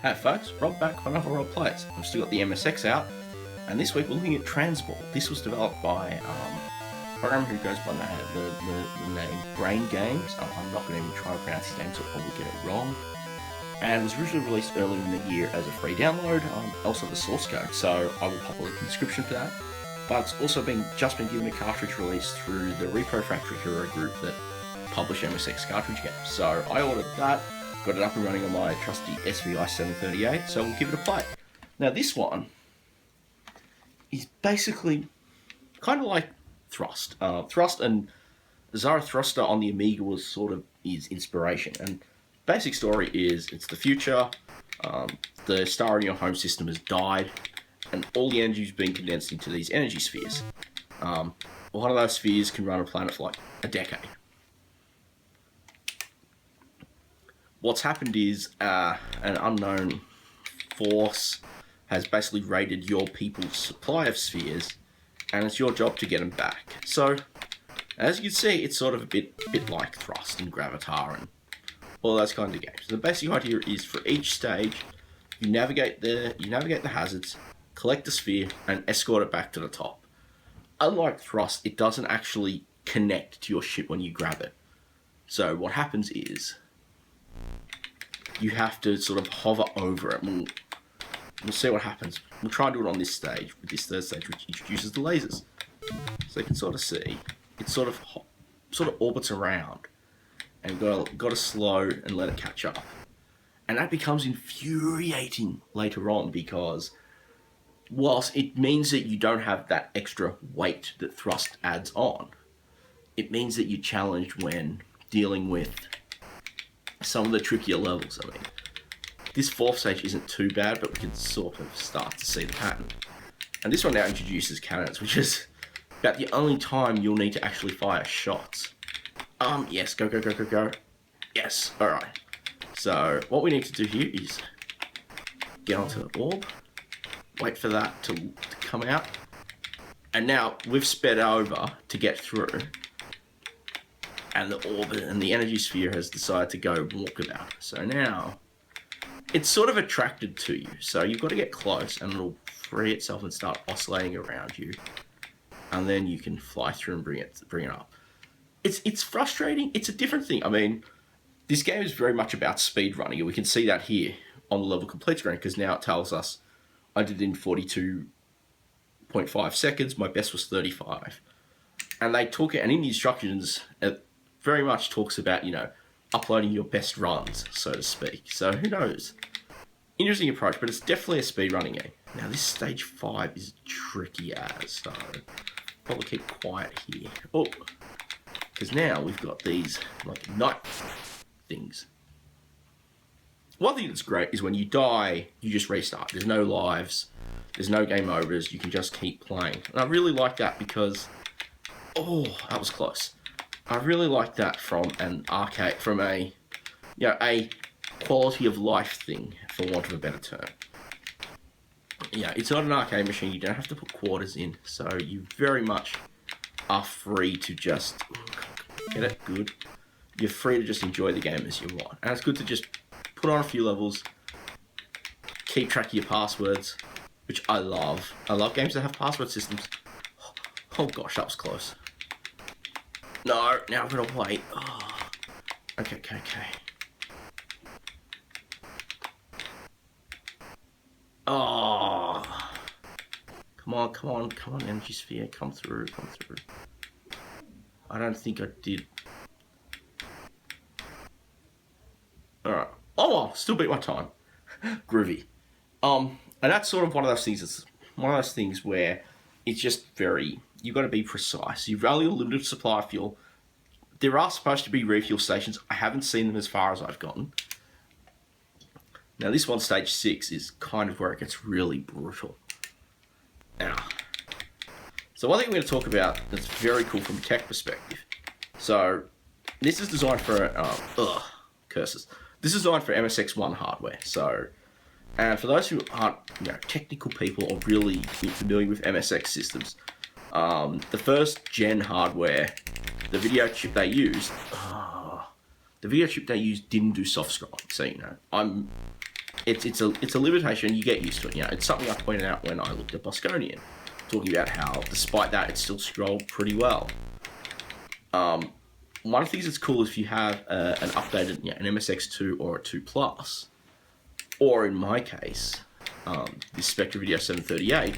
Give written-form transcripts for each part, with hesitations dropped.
Hey folks, Rob back for another Rob Plays. We've still got the MSX out, and this week we're looking at Transball. This was developed by a programmer who goes by the name Brain Games. I'm not going to even try to pronounce his name, so I'll probably get it wrong. And was originally released earlier in the year as a free download, also the source code, so I will pop a link in the description for that. But it's also just been given a cartridge release through the Repro Factory hero group that publish MSX cartridge games. So I ordered that. Got it up and running on my trusty SVI 738, so we'll give it a play. Now this one is basically kind of like Thrust. Thrust and Zarathustra on the Amiga was sort of his inspiration. And basic story is it's the future, the star in your home system has died, and all the energy has been condensed into these energy spheres. One of those spheres can run a planet for like a decade. What's happened is an unknown force has basically raided your people's supply of spheres, and it's your job to get them back. So, as you can see, it's sort of a bit like Thrust and Gravatar and all those kinds of games. The basic idea is for each stage, you navigate the hazards, collect the sphere, and escort it back to the top. Unlike Thrust, it doesn't actually connect to your ship when you grab it. So what happens is you have to sort of hover over it. We'll see what happens. We'll try and do it on this stage, with this third stage, which introduces the lasers. So you can sort of see, it sort of orbits around, and you've got to slow and let it catch up. And that becomes infuriating later on, because whilst it means that you don't have that extra weight that Thrust adds on, it means that you're challenged when dealing with some of the trickier levels. I mean, this fourth stage isn't too bad, but we can sort of start to see the pattern. And this one now introduces cannons, which is about the only time you'll need to actually fire shots. Yes, go. Yes, alright. So, what we need to do here is get onto the orb, wait for that to come out, and now we've sped over to get through, and the orbit and the energy sphere has decided to go walkabout. So now it's sort of attracted to you. So you've got to get close, and it'll free itself and start oscillating around you, and then you can fly through and bring it up. It's frustrating. It's a different thing. I mean, this game is very much about speed running, and we can see that here on the level complete screen, because now it tells us I did it in 42.5 seconds. My best was 35. And they took it, and in the instructions, it very much talks about, uploading your best runs, so to speak. So who knows? Interesting approach, but it's definitely a speedrunning game. Now this stage 5 is tricky as, so probably keep quiet here. Oh, because now we've got these like night things. One thing that's great is when you die, you just restart. There's no lives, there's no game overs. You can just keep playing, and I really like that because, oh, that was close. I really like that from an arcade, from a quality of life thing, for want of a better term. Yeah, it's not an arcade machine. You don't have to put quarters in, so you very much are free to just get it good. You're free to just enjoy the game as you want, and it's good to just put on a few levels, keep track of your passwords, which I love. I love games that have password systems. Oh gosh, that was close. No, now I've got to wait. Oh. Okay. Oh. Come on, energy sphere, come through. I don't think I did. Alright. Oh well, still beat my time. Groovy. And that's sort of one of those things. It's one of those things where it's just you've got to be precise. You've only a limited supply of fuel. There are supposed to be refuel stations. I haven't seen them as far as I've gotten. Now this one, stage 6, is kind of where it gets really brutal. Now, so one thing we're going to talk about that's very cool from a tech perspective. So this is designed for curses. This is designed for MSX1 hardware. So, and for those who aren't technical people or really familiar with MSX systems, the first gen hardware, the video chip they used didn't do soft scrolling. So I'm it's a limitation. You get used to it. You know, it's something I pointed out when I looked at Bosconian, talking about how despite that, it still scrolled pretty well. One of the things that's cool is if you have an updated, an MSX2 or a 2 Plus, or in my case, this Spectre Video 738,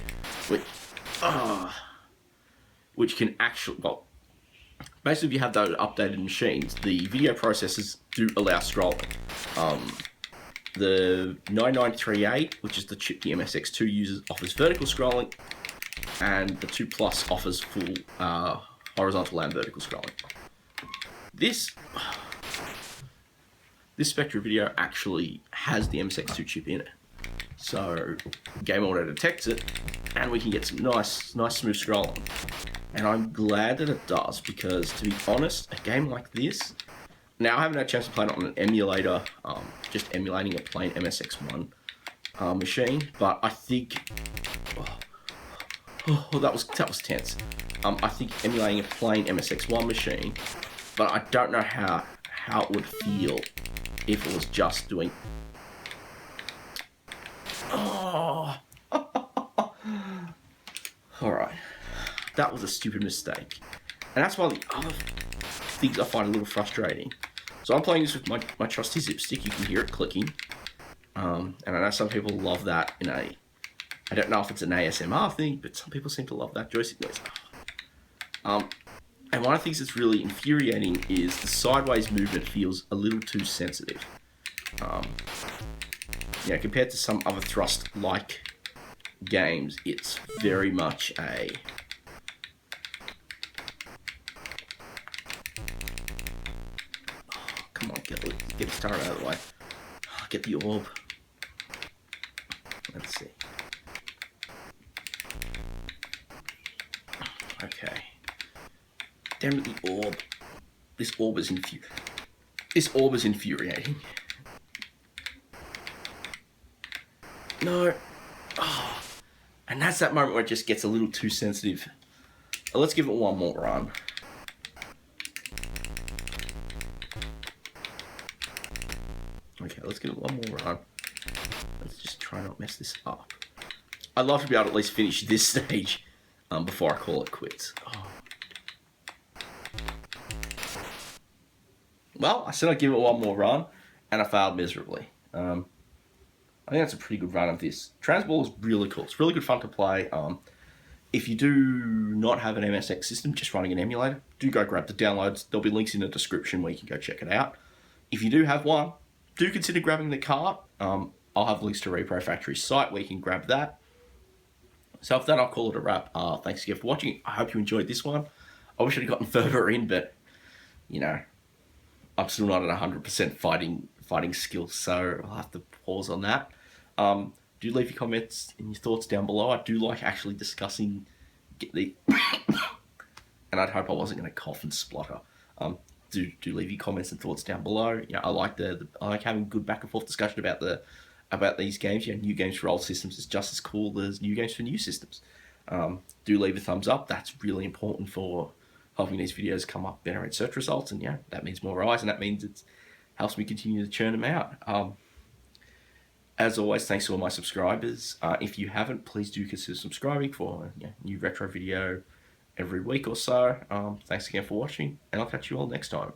which can actually, well, basically if you have those updated machines, the video processors do allow scrolling. The 9938, which is the chip the MSX2 uses, offers vertical scrolling, and the 2 Plus offers full horizontal and vertical scrolling. This Spectre Video actually has the MSX2 chip in it, so Game Auto detects it, and we can get some nice smooth scrolling. And I'm glad that it does, because to be honest, a game like this, now I haven't had a chance to play it on an emulator, just emulating a plain MSX1 machine, but I think, that was tense. I think emulating a plain MSX1 machine, but I don't know how it would feel if it was just doing. Oh. Alright. That was a stupid mistake. And that's one of the other things I find a little frustrating. So I'm playing this with my trusty zip stick. You can hear it clicking. And I know some people love that in a... I don't know if it's an ASMR thing, but some people seem to love that joystick noise. And one of the things that's really infuriating is the sideways movement feels a little too sensitive. Compared to some other thrust-like games, it's very much a... Oh, come on, get the star out of the way. Oh, get the orb. Let's see. Okay. Damn it, the orb. This orb is infuriating. No. Oh. And that's that moment where it just gets a little too sensitive. Let's give it one more run. Okay, let's give it one more run. Let's just try not mess this up. I'd love to be able to at least finish this stage before I call it quits. Oh. Well, I said I'd give it one more run, and I failed miserably. I think that's a pretty good run of this. Transball is really cool. It's really good fun to play. If you do not have an MSX system, just running an emulator, do go grab the downloads. There'll be links in the description where you can go check it out. If you do have one, do consider grabbing the cart. I'll have links to Repro Factory's site where you can grab that. So with that, I'll call it a wrap. Thanks again for watching. I hope you enjoyed this one. I wish I'd gotten further in, but, I'm still not at 100% fighting skills, so I'll have to pause on that. Do leave your comments and your thoughts down below. I do like actually discussing and I'd hope I wasn't going to cough and splutter. Do leave your comments and thoughts down below. I like I like having good back and forth discussion about these games. New games for old systems is just as cool as new games for new systems. Do leave a thumbs up. That's really important for helping these videos come up better in search results, and that means more eyes, and that means it helps me continue to churn them out. As always, thanks to all my subscribers. If you haven't, please do consider subscribing for new retro video every week or so. Thanks again for watching, and I'll catch you all next time.